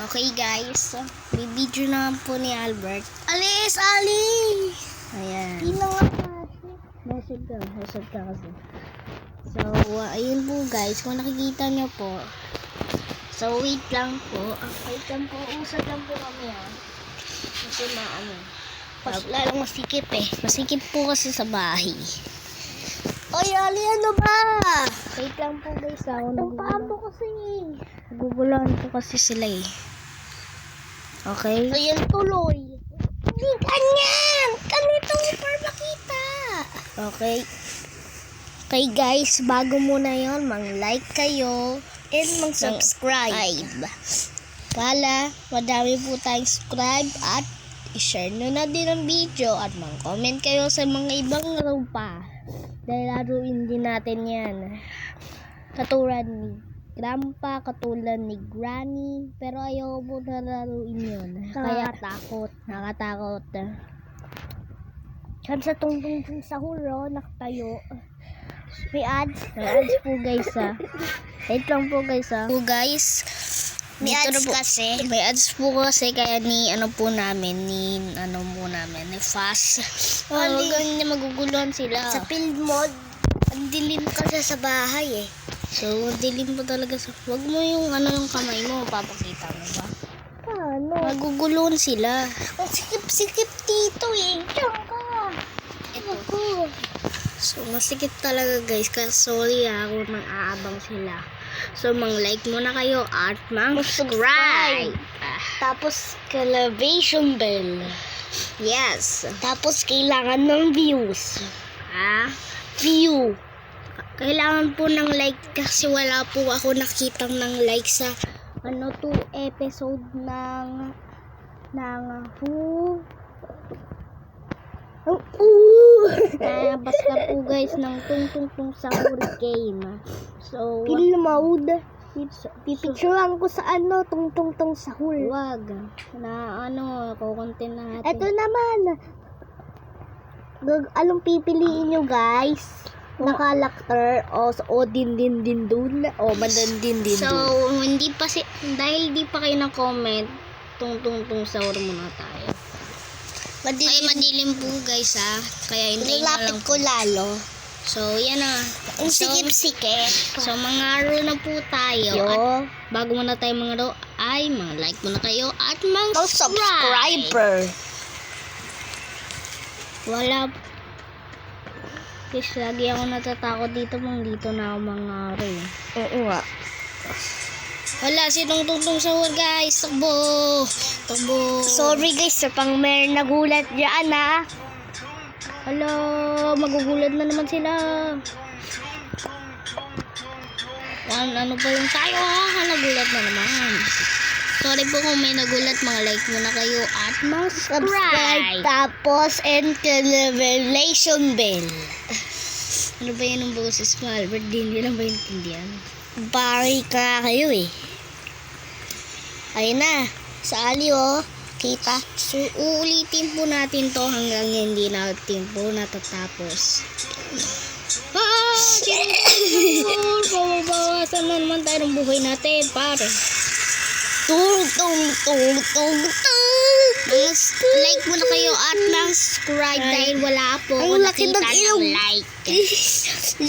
Okay guys, may video naman po ni Albert. Alis! Ali! Ayan. Hindi na nga kasi. Hasad ka kasi. So, ayun po guys, kung nakikita nyo po. So, wait lang po. Usad lang po kami Kasi lalong masikip Masikip po kasi sa bahay. Oy, Ali, ano ba? Wait lang po guys Ang paa mo kasi. Naguguluhan po kasi sila Okay? Ayan tuloy. Hindi ganyan. Ganito para makita. Okay. Okay guys, bago muna yon, mag-like kayo And mag-subscribe. Para madami po tayong subscribe at i-share nyo na din ang video at mag-comment kayo sa mga ibang laro pa. Dahil laruin din natin yan. Katulad ni Grandpa, katulad ni Granny, pero ayaw po na laruin yun. Nakakatakot. Nakatakot. Saan sa tungtong sa hulo, nakatayo. May ads po guys Wait lang po guys May ads kasi. May ads po kasi kaya ni Fast. Ganyan maguguluhan sila. Sa field mode, ang dilim kasi sa bahay So, dilim po talaga wag mo yung yung kamay mo, papakita mo ba? Paano? Maguguluhan sila. Ang sikip-sikip dito Diyan ka. Ito ko. So, masikip talaga guys. Kasi sorry kung nang-aabang sila. So, mang-like muna kayo at mang-subscribe. Tapos, calibration bell. Yes. Tapos, kailangan ng views. View. Kailangan po ng like kasi wala po ako nakitang ng like sa 2 episode ng basta po guys ng tung sa hurricane. So, Film mode. Pipicturean ko sa tungtong sa hul. wag na kukontent na natin. Ito naman. Anong pipiliin nyo guys? Nakalakter o din dun o mandandin din So, dun. dahil di pa kayo na-comment, tung sa hurricane muna tayo. Ay, madilim po guys kaya hindi na lang Nilapit ko lalo. So, yan Ang sikip-sikip. So, mangaro na po tayo. At bago muna tayo mangaro, ay like muna kayo at subscribe. Subscriber. Wala. Guys, lagi ako natatakot dito na ako mangaro. Oo nga. Wala, sinong tungtong sa wall guys. Takbo. Sorry guys, sa pang may nagulat dyan Hala, magugulat na naman sila. Ano pa lang tayo nagulat na naman. Sorry po kung may nagulat, like muna kayo at subscribe. Tapos, and calibration bell. Ano ba yan ang boses mo, Albert? Hindi lang ba intindihan? Bari ka kayo Ayun na. Sa Ali kita. So, uulitin po natin to hanggang hindi natin po natatapos. Bawasan na naman tayo ng buhay natin, pare. Tung. Like muna kayo at subscribe dahil wala po ako Ang laki nakita ng ilong. ng like.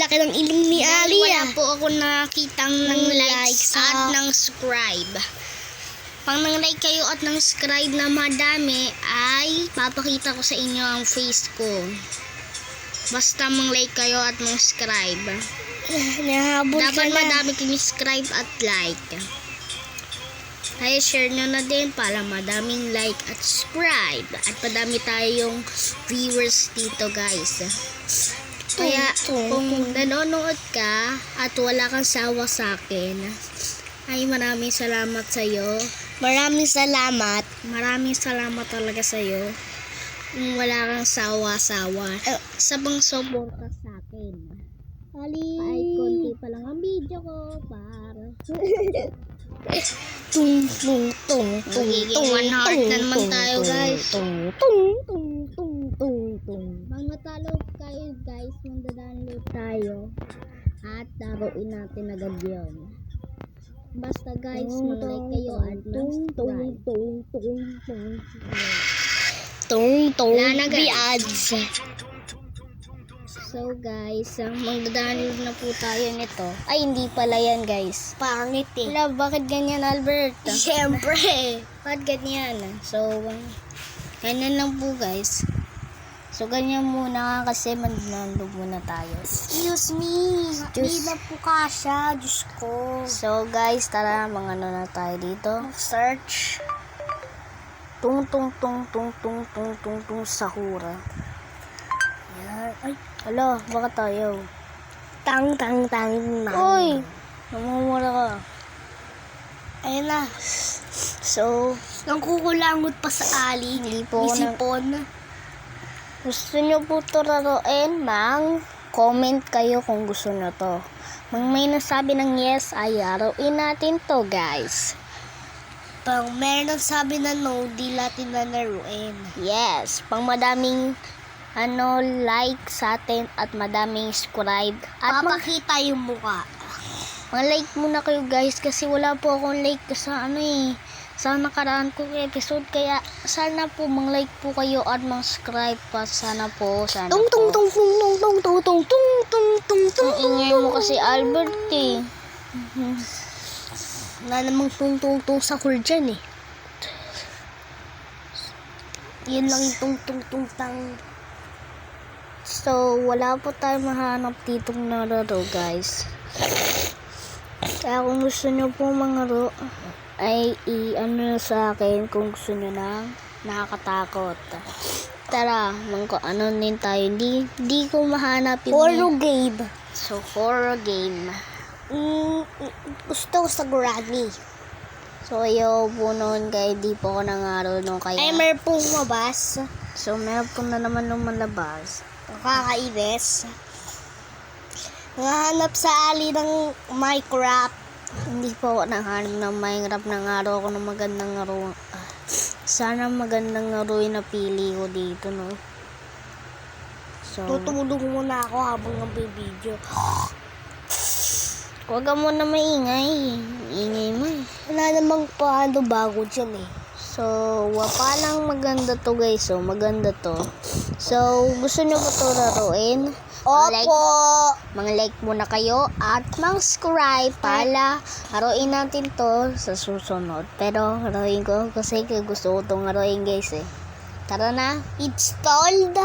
Laki ng ilong ni Dahil Ali wala po ako nakitang ng likes likes, at ng subscribe. Pang nang like kayo at ng subscribe na madami ay papakita ko sa inyo ang face ko. Basta mang like kayo at ng subscribe. Nahabol ka Dapat na. madami kayong subscribe at like. Kaya share nyo na din para madaming like at subscribe. At padami tayong viewers dito guys. Kaya kung nanonood ka at wala kang sawa sa akin, ay maraming salamat sa iyo. Maraming salamat. Maraming salamat talaga sa iyo. Wala kang sawa-sawa sa bang suporta sa akin. Ali. Kahit konti pa lang ang video ko para Tung. magiging 100 na naman tayo guys. Tung. Pag natalo kayo guys, magda-download tayo at laruin natin agad yun. Basta guys, mag-like kayo at Tong Wala na, the guys. ads. So guys, magda-download na po tayo nito. Ay, hindi pala yan guys. Pangit eh. Wala, bakit ganyan Albert? Siyempre. Bakit ganyan? So, ganyan lang po guys. So, ganyan muna kasi mag-download muna tayo. Excuse me. Hindi na po kasha. Diyos ko. So guys, tara, mga ano na tayo dito. Search. Tung tung tung tung tung tung tung tung sahura. Yan. Ay. Hala, baka tayo. Tang. Uy! Namumura ka. Ayun na. So, Nangkukulangot pa sa ali. Hindi po ako Bisipon. gusto nyo po ito laruin, comment kayo kung gusto nyo to. May nasabi ng yes, ay laruin natin to guys. Pag meron sabi na no, di natin na naruin. Yes, pang madaming like sa atin at madaming subscribe. At Papakita yung muka. like muna kayo guys kasi wala po akong like sa sa nakaraan kong episode, kaya sana po like po kayo at subscribe pa, sana po. Tung. Ang ingay mo kasi Albert eh. Wala namang tung sa cool dyan eh. Yun lang yung tung. So, wala po tayong mahanap ditong nararo guys. Kaya kung gusto nyo po mangaro, ay i-ano sa akin kung gusto nyo na nakakatakot. Tara, ano din tayo. Di ko mahanap yung Horror game. So, horror game. Gusto ko sa Granny. So, ayaw po noon kaya di po ako nangaro noon kaya. Ay, meron pong mabas. So, meron po na naman lumalabas. Nakakainis. Nahanap sa ali ng Minecraft. Hindi po ako nanghanap ng Minecraft. Nangaro ako ng magandang laro. Sana magandang laro yung napili ko dito, no? So, Tutulong muna ako habang nag-video. huwag ka muna maingay. Ingay mo eh. Wala namang paano bago dyan eh. So, wapalang maganda to guys. So, maganda to. So, gusto nyo ba to laruin? Mga like muna kayo at subscribe para laruin natin to sa susunod. Pero, laruin ko kasi gusto ko tong laruin guys eh. Tara na. Installed.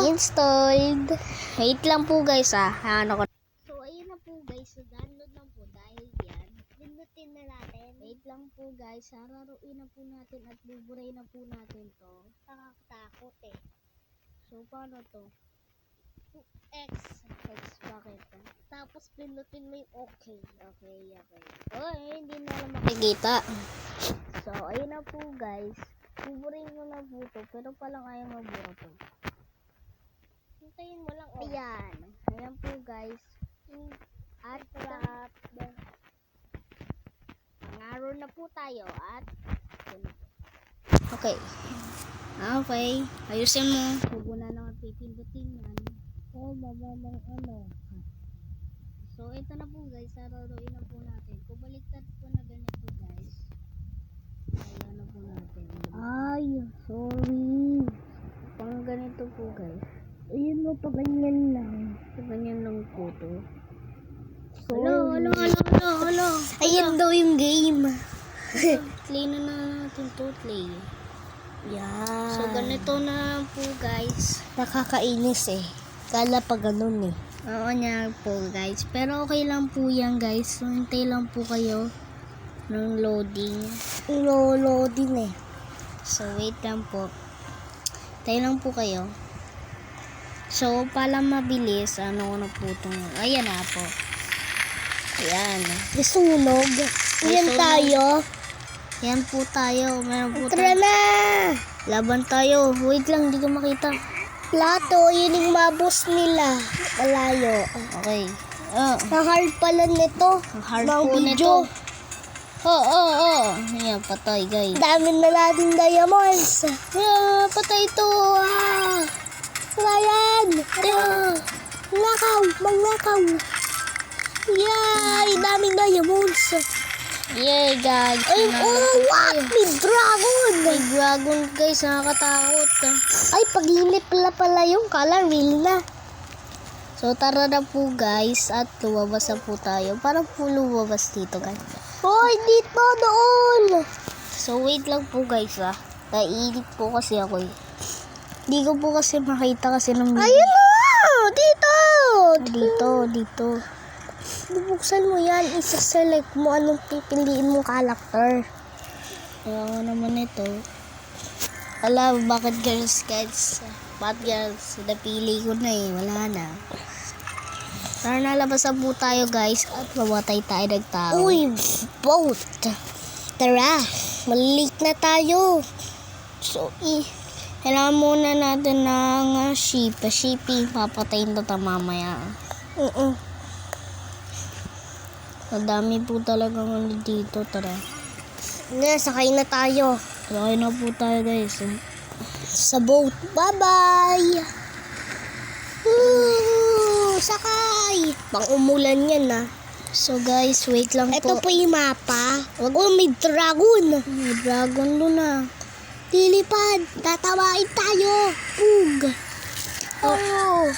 Wait lang po guys ah. Ano ko. So, ayun na po guys. So, download lang po dahil yan. Pinutin na natin. Wait lang po guys. Laruin na po natin at buburay na po natin to. Nakakatakot eh. So, paano to? X. Bakit? Tapos pinutin mo yung okay. Okay. Oh, hindi na lang makikita. So, ayun na po guys. Buburin mo na po to. Pero palang ayaw mabura to. Hintayin mo lang. Oh. Ayan po guys. At mangaro na po tayo. At okay. Ayusin mo. Huwag mo na naman pipindutin yan. Mamamang ano. So, ito na po guys. Araruin na po natin. Kung baliktad po na ganito guys. Ayan na po natin. Ay, sorry. Pang ganito po guys. Ayun mo pa ganyan lang. So, ganyan lang po to. Sorry. Hello. Ayun daw yung game. Play na natin to. Play. Yan. So, ganito na po guys. Nakakainis eh. Kala pa ganun eh. Oo niya po guys. Pero okay lang po yan guys. So, hintay lang po kayo ng loading. Loading eh. So, wait lang po. Hintay lang po kayo. So, para mabilis, ano na po itong... Ayan na po. Ayan. Sunog. Yan sunog. tayo. Yan po tayo. Meron po Tara tayo. na! Laban tayo. Wait lang, di ko makita. Plato, yun yung mabos nila. Malayo. Okay. Ang hard pala nito. Ang hard Mga po video. nito. Ayan, patay guys. Dami na natin diamonds. Patay ito. Ryan! Magnakaw! Yay! Daming diamonds. Yay, guys. Ay, oh, what? May dragon! May dragon, guys. Nakakatakot. Ay, paginip pala yung kala real na. So, tara na po, guys. At lumabas na po tayo. Parang po lumabas dito, guys. Hoy, dito, doon! So, wait lang po, guys, ah. Naiinip po kasi ako, eh. Hindi ko po kasi makita kasi ng Ayun na! Dito! Dito. Bubuksan mo yan. Isa-select mo anong pipiliin mong character. Ayaw naman ito. Alam, bakit girls, guys? Bakit girls? Napili ko na eh. Wala na. Tara na, labas na po tayo, guys. At mamatay tayo ng tao. Uy, boat! Tara, malilate na tayo. So, kailangan muna natin ng shipping. Papatayin na tayo mamaya. Ang dami po talagang ano dito. Tara. Sakay na tayo. Sakay na po tayo, guys. Sa boat. Bye-bye! Sakay! Pang umulan yan, ah. So, guys, wait lang Ito po. po yung mapa. Oh, may dragon. May dragon doon ah. Lilipad. Tatawain tayo. Pug. Oh.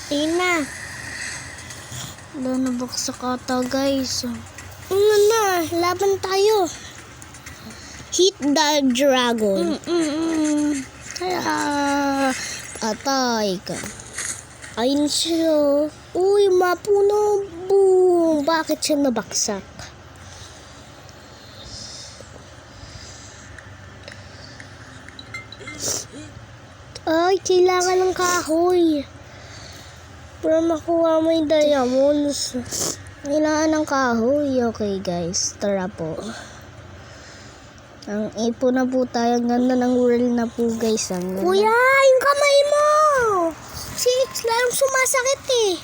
Ayun na. Wala na baksak ata, guys. Ano na? Laban tayo. Hit the dragon. Tara. Patay ka. Ayun siya. Uy, mapuno. Boom. Bakit siya nabaksak? Ay, kailangan ng kahoy. Para makuha mo yung diamonds. Kailangan ng kahoy. Okay, guys. Tara po. Ang ipo na po tayo. Ang ganda ng world na po, guys. Ang ganda. Kuya, yung kamay mo. Lalong sumasakit eh.